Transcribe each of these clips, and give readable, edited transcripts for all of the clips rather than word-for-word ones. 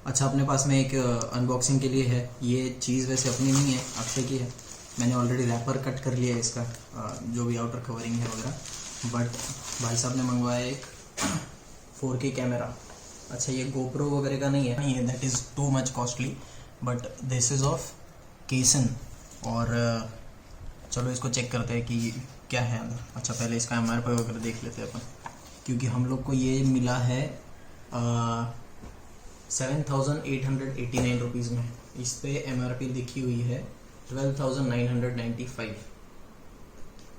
अच्छा, अपने पास में एक अनबॉक्सिंग के लिए है। ये चीज़ वैसे अपनी नहीं है, अक्षय की है। मैंने ऑलरेडी रैपर कट कर लिया है इसका, जो भी आउटर कवरिंग है वगैरह। बट भाई साहब ने मंगवाया एक 4K कैमरा। अच्छा, ये GoPro वगैरह का नहीं है, that is too much costly, but this is of केसन। और चलो इसको चेक करते हैं कि क्या है अंदर। अच्छा, पहले इसका MRP वगैरह देख लेते हैं अपन, क्योंकि हम लोग को ये मिला है 7,889 रुपीज़ में। इस पे MRP लिखी हुई है 12,995।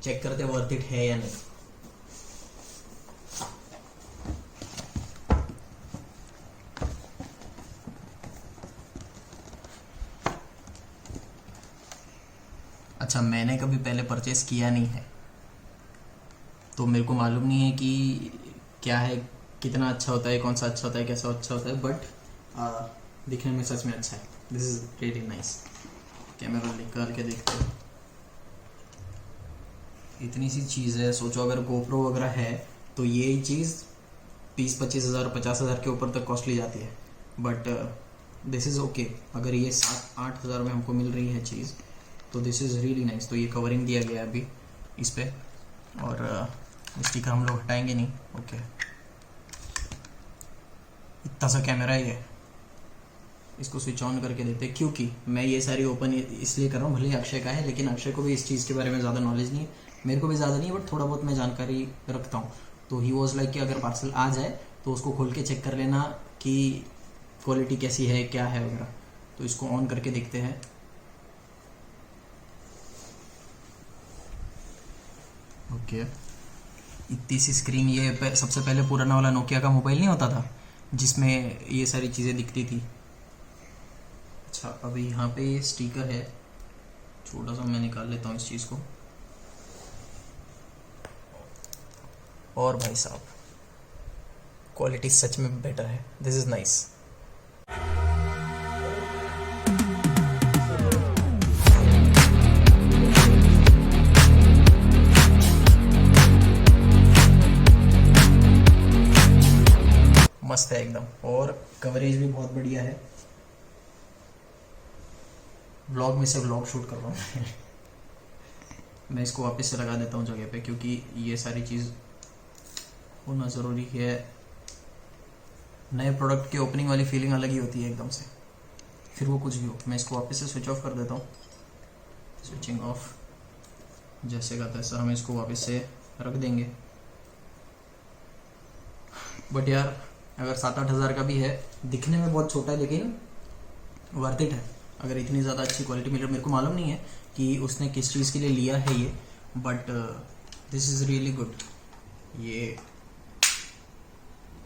चेक करते वर्थ इट है या नहीं। अच्छा, मैंने कभी पहले परचेस किया नहीं है, तो मेरे को मालूम नहीं है कि क्या है, कितना अच्छा होता है, कौन सा अच्छा होता है, कैसा अच्छा होता है। बट दिखने में सच में अच्छा है। This is really nice. Camera निकाल के देखते हैं। इतनी सी चीज़ है, सोचो अगर GoPro वगैरह है तो ये चीज़ 20-25 हज़ार 50 हज़ार के ऊपर तक कॉस्टली जाती है। But this is okay. अगर ये 7-8 हज़ार में हमको मिल रही है चीज़, तो दिस इज़ रियली नाइस। तो ये कवरिंग दिया गया है अभी इस पे, और स्टिकर हम लोग हटाएंगे नहीं। ओके, इतना सा कैमरा ही है। इसको स्विच ऑन करके देते, क्योंकि मैं ये सारी ओपन इसलिए कर रहा हूँ, भले ही अक्षय का है, लेकिन अक्षय को भी इस चीज़ के बारे में ज़्यादा नॉलेज नहीं है, मेरे को भी ज़्यादा नहीं है, बट थोड़ा बहुत मैं जानकारी रखता हूँ। तो ही वॉज लाइक कि अगर पार्सल आ जाए तो उसको खोल के चेक कर लेना कि क्वालिटी कैसी है, क्या है वगैरह। तो इसको ऑन करके देखते हैं। ओके, इतनी सी स्क्रीन। ये सबसे पहले पुराना वाला नोकिया का मोबाइल नहीं होता था जिसमें ये सारी चीज़ें दिखती थी। अच्छा, अभी यहाँ पे ये स्टिकर है, छोटा सा मैं निकाल लेता हूँ इस चीज़ को। और भाई साहब, क्वालिटी सच में बेटर है। This is nice. मस्त है एकदम, और कवरेज भी बहुत बढ़िया है। व्लॉग में से व्लॉग शूट कर रहा हूँ मैं इसको वापस से लगा देता हूँ जगह पे, क्योंकि ये सारी चीज़ होना ज़रूरी है। नए प्रोडक्ट की ओपनिंग वाली फीलिंग अलग ही होती है एकदम से, फिर वो कुछ भी हो। मैं इसको वापस से स्विच ऑफ कर देता हूँ। स्विचिंग ऑफ, जैसे का तैसा हम इसको वापस से रख देंगे। बट यार, अगर 7-8 हज़ार का भी है, दिखने में बहुत छोटा है, लेकिन वर्थ इट है। अगर इतनी ज़्यादा अच्छी क्वालिटी मिल रही है, मेरे को मालूम नहीं है कि उसने किस चीज़ के लिए लिया है ये, but this is really good. ये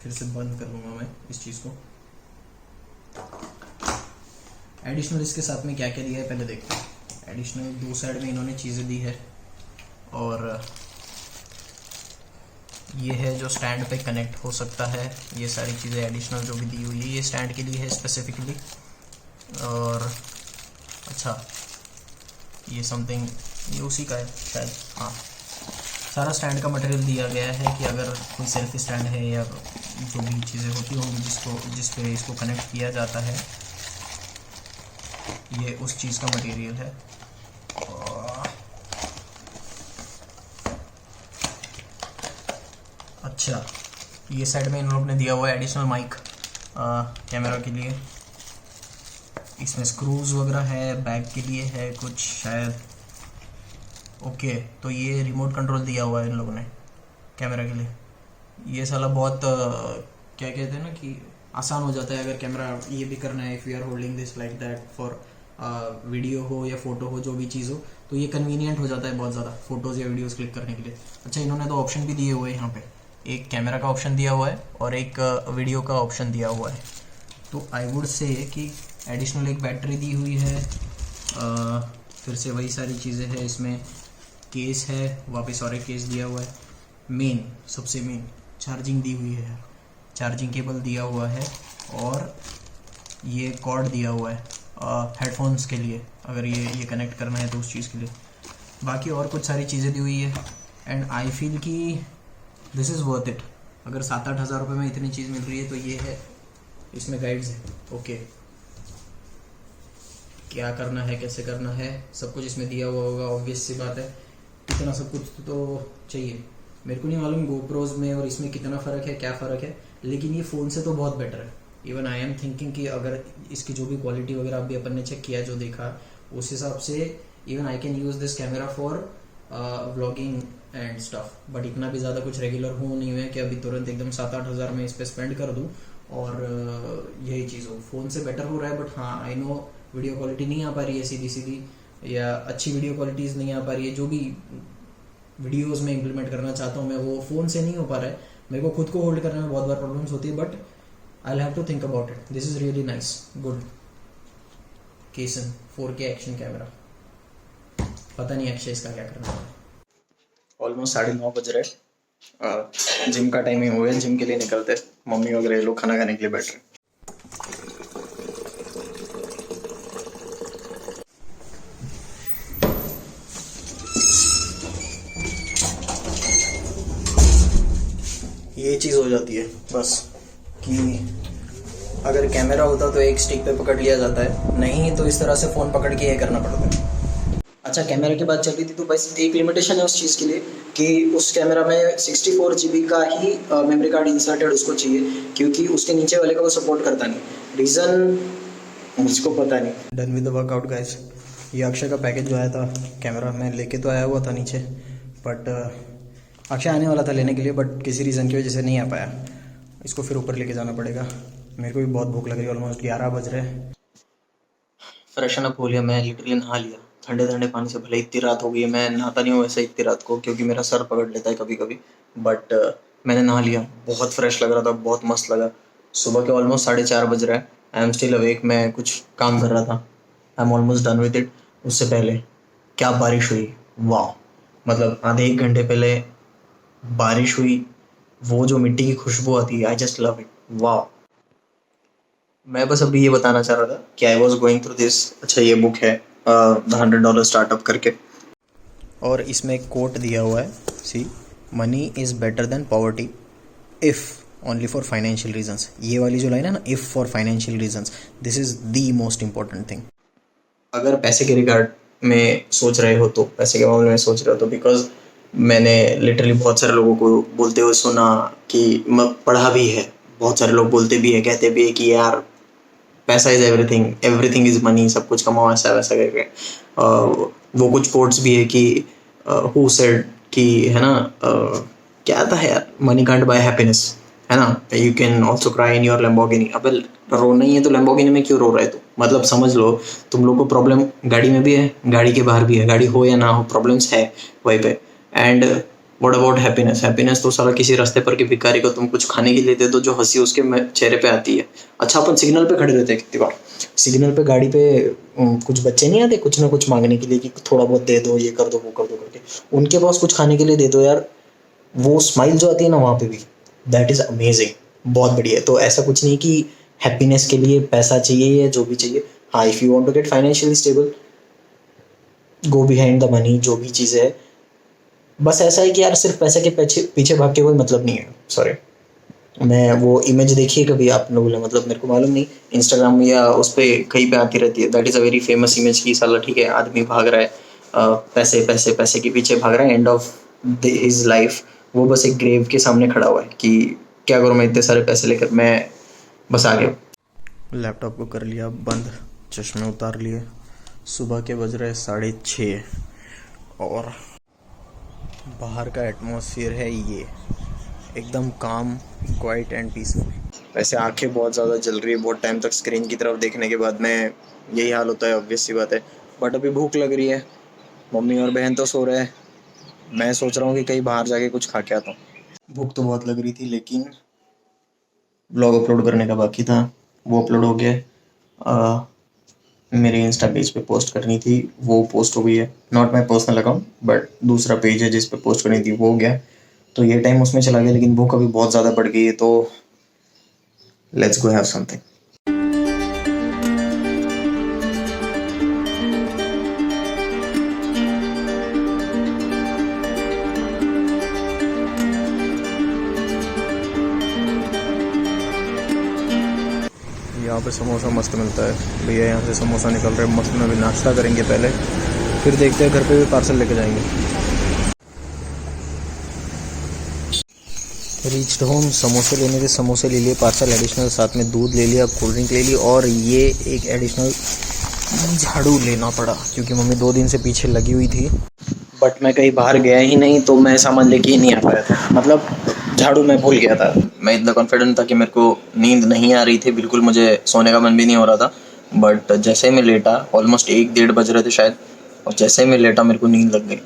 फिर से बंद कर लूँगा मैं इस चीज़ को। एडिशनल इसके साथ में क्या क्या दिया है पहले देखते हैं। एडिशनल 2 साइड में इन्होंने चीज़ें दी है, और ये है जो स्टैंड पे कनेक्ट हो सकता है। ये सारी चीज़ें एडिशनल जो भी दी हुई है, ये स्टैंड के लिए है स्पेसिफिकली। और अच्छा, ये समथिंग ये उसी का है शायद। हाँ, सारा स्टैंड का मटेरियल दिया गया है कि अगर कोई सेल्फी स्टैंड है या जो भी चीज़ें होती होंगी जिस पे इसको कनेक्ट किया जाता है, ये उस चीज़ का मटेरियल है। अच्छा, ये साइड में इन लोग ने दिया हुआ है एडिशनल माइक कैमरा के लिए। इसमें स्क्रूज वगैरह है, बैक के लिए है कुछ शायद। ओके, तो ये रिमोट कंट्रोल दिया हुआ है इन लोगों ने कैमरा के लिए। ये साला बहुत क्या कहते हैं ना कि आसान हो जाता है अगर कैमरा ये भी करना है। If you are holding this like that for video हो या फोटो हो, जो भी चीज़ हो, तो ये कन्वीनियंट हो जाता है बहुत ज़्यादा फ़ोटोज़ या वीडियोज़ क्लिक करने के लिए। अच्छा, इन्होंने तो ऑप्शन भी दिए हुए हैं यहाँ पे, एक कैमरा का ऑप्शन दिया हुआ है और एक वीडियो का ऑप्शन दिया हुआ है। तो आई वुड से कि एडिशनल एक बैटरी दी हुई है, फिर से वही सारी चीज़ें हैं इसमें। केस है, वापस और एक केस दिया हुआ है। मेन, सबसे मेन चार्जिंग दी हुई है, चार्जिंग केबल दिया हुआ है, और ये कॉर्ड दिया हुआ है हेडफोन्स के लिए, अगर ये कनेक्ट करना है तो उस चीज़ के लिए। बाकी और कुछ सारी चीज़ें दी हुई है, एंड आई फील कि दिस इज़ वर्थ इट। अगर 7-8 हज़ार रुपये में इतनी चीज़ मिल रही है तो ये है इसमें गाइड्स है। ओके, क्या करना है, कैसे करना है, सब कुछ इसमें दिया हुआ होगा। ऑब्वियस सी बात है, इतना सब कुछ तो चाहिए। मेरे को नहीं मालूम गोप्रोज में और इसमें कितना फ़र्क है, क्या फ़र्क है, लेकिन ये फ़ोन से तो बहुत बेटर है। इवन आई एम थिंकिंग कि अगर इसकी जो भी क्वालिटी वगैरह अभी अपन ने चेक किया, जो देखा, उस हिसाब से even I can use this camera for vlogging and stuff. But इतना भी ज़्यादा कुछ रेगुलर हो नहीं हुआ है कि अभी तुरंत एकदम 7-8 हज़ार में इस पर स्पेंड कर दूँ और यही चीज़ हो। फ़ोन से बेटर हो रहा है, बट हाँ आई नो वीडियो क्वालिटी नहीं आ पा रही है सीधी सीधी, या अच्छी वीडियो क्वालिटीज़ नहीं आ पा रही है। जो भी वीडियोस में इम्प्लीमेंट करना चाहता हूँ मैं, वो फ़ोन से नहीं हो पा रहा है। मेरे को खुद को होल्ड करने में बहुत बार प्रॉब्लम्स होती है, but I have to think about it. This is really nice, good. केसन 4K एक्शन कैमरा, पता नहीं अक्षय इसका क्या करना है। ऑलमोस्ट 9:30 बज रहे, जिम का टाइमिंग हो गया, जिम के लिए निकलते। मम्मी वगैरह लोग खाना खाने के लिए बैठ रहे। ये चीज़ हो जाती है बस कि अगर कैमरा होता तो एक स्टिक पे पकड़ लिया जाता है, नहीं तो इस तरह से फ़ोन पकड़ के ये करना पड़ता है। अच्छा, कैमरा की बात चल रही थी, तो बस एक लिमिटेशन है उस चीज़ के लिए कि उस कैमरा में 64 GB का ही मेमोरी कार्ड इंसर्टेड उसको चाहिए, क्योंकि उसके नीचे वाले का वो सपोर्ट करता नहीं। रीज़न मुझको पता नहीं। Done with the workout guys. ये अक्षय का पैकेज जो आया था, कैमरा में लेके तो आया हुआ था नीचे, बट अक्षय आने वाला था लेने के लिए, बट किसी रीज़न की वजह से नहीं आ पाया। इसको फिर ऊपर लेके जाना पड़ेगा। मेरे को भी बहुत भूख लग रही है, ऑलमोस्ट 11 बज रहे हैं। फ्रेशन अप हो लिया, मैं लिटरली नहा लिया ठंडे ठंडे पानी से। भले इतनी रात हो गई है, मैं नहाता नहीं हूँ वैसे इतनी रात को, क्योंकि मेरा सर पकड़ लेता है कभी कभी, बट मैंने नहा लिया। बहुत फ्रेश लग रहा था, बहुत मस्त लगा। सुबह के ऑलमोस्ट 4:30 बज रहा है। I am still awake. मैं कुछ काम कर रहा था। I am almost done with it. उससे पहले क्या बारिश हुई, वाह! मतलब आधे 1 घंटे पहले बारिश हुई, वो जो मिट्टी की खुशबू आती है, आई जस्ट लव इट, वाह! मैं बस अभी ये बताना चाह रहा था कि I was going through this. अच्छा, ये बुक है द $100 स्टार्टअप करके, और इसमें एक कोट दिया हुआ है, see, money is better than poverty if only for financial reasons. ये वाली जो लाइन है ना, if for financial reasons, this is the most important thing. अगर पैसे के रिगार्ड में सोच रहे हो, तो पैसे के मामले में सोच रहे हो, तो बिकॉज मैंने लिटरली बहुत सारे लोगों को बोलते हुए सुना कि पढ़ा भी है, बहुत सारे लोग बोलते भी है, कहते भी है कि यार पैसा is everything, everything is money, सब कुछ कमाओ ऐसा वैसा करके। वो कुछ कोट्स भी है कि हु सेड कि, है ना, क्या था यार, मनी कांट बाय हैप्पीनेस, है ना, you can also cry in your Lamborghini. अब रोना ही है तो लैम्बोर्गिनी में क्यों रो रहे हो? मतलब समझ लो, तुम लोग को प्रॉब्लम गाड़ी में भी है, गाड़ी के बाहर भी है, गाड़ी हो या ना हो प्रॉब्लम्स है वहीं पे। And what about happiness? Happiness तो सारा किसी रास्ते पर के भिखारी को तुम कुछ खाने के लिए दे दो, जो हंसी उसके चेहरे पे आती है। अच्छा, अपन सिग्नल पे खड़े रहते हैं कितनी बार, सिग्नल पे गाड़ी पे कुछ बच्चे नहीं आते कुछ ना कुछ मांगने के लिए कि थोड़ा बहुत दे दो, ये कर दो, वो कर दो करके। उनके पास कुछ खाने के लिए दे दो यार, वो स्माइल जो आती है ना वहाँ पे भी, दैट इज़ अमेजिंग, बहुत बढ़िया है। तो ऐसा कुछ नहीं कि हैप्पीनेस के लिए पैसा चाहिए या जो भी चाहिए। हाँ, if you want to get financially stable, go behind the money, जो भी चीज़ है। बस ऐसा है कि यार सिर्फ पैसे के पीछे भाग के कोई मतलब नहीं है। सॉरी, मैं वो इमेज देखी है कभी आप लोगों ने, मतलब मेरे को मालूम नहीं, इंस्टाग्राम या उस पर कहीं पे आती रहती है। That is a very famous image की साला, ठीक है, आदमी भाग रहा है, पैसे पैसे पैसे के पीछे भाग रहा है, एंड ऑफ हिज लाइफ वो बस एक ग्रेव के सामने खड़ा हुआ है कि क्या करूँ मैं इतने सारे पैसे लेकर, मैं बस आ गया। लैपटॉप को कर लिया बंद, चश्मे उतार लिए। सुबह के बज रहे 6:30 और बाहर का एटमॉस्फेयर है ये एकदम काम, क्वाइट एंड पीसफुल। वैसे आंखें बहुत ज़्यादा जल रही है, बहुत टाइम तक स्क्रीन की तरफ देखने के बाद में यही हाल होता है, ऑब्वियस सी बात है। बट अभी भूख लग रही है, मम्मी और बहन तो सो रहे हैं, मैं सोच रहा हूँ कि कहीं बाहर जाके कुछ खा के आता हूँ। भूख तो बहुत लग रही थी, लेकिन ब्लॉग अपलोड करने का बाकी था, वो अपलोड हो गया। मेरे इंस्टा पेज पे पोस्ट करनी थी, वो पोस्ट हो गई है। Not my personal account, but दूसरा पेज है जिस पे पोस्ट करनी थी, वो हो गया। तो ये टाइम उसमें चला गया, लेकिन भूख अभी बहुत ज़्यादा बढ़ गई है, तो लेट्स गो हैव समथिंग। यहाँ पे समोसा मस्त मिलता है। भैया यहाँ से समोसा निकल रहे हैं मस्त। में भी नाश्ता करेंगे पहले, फिर देखते हैं घर पे भी पार्सल लेके जाएंगे। रीच्ड होम, समोसे लेने थे, समोसे ले लिए पार्सल एडिशनल, साथ में दूध ले लिया, कोल्ड ड्रिंक ले ली, और ये एक एडिशनल झाड़ू लेना पड़ा क्योंकि मम्मी 2 दिन से पीछे लगी हुई थी। बट मैं कहीं बाहर गया ही नहीं तो मैं सामान लेके ही नहीं आ पाया था, मतलब झाड़ू मैं भूल गया था। मैं इतना कॉन्फिडेंट था कि मेरे को नींद नहीं आ रही थी बिल्कुल, मुझे सोने का मन भी नहीं हो रहा था। बट जैसे ही मैं लेटा, ऑलमोस्ट 1-1:30 बज रहे थे शायद, और जैसे ही मैं लेटा मेरे को नींद लग गई।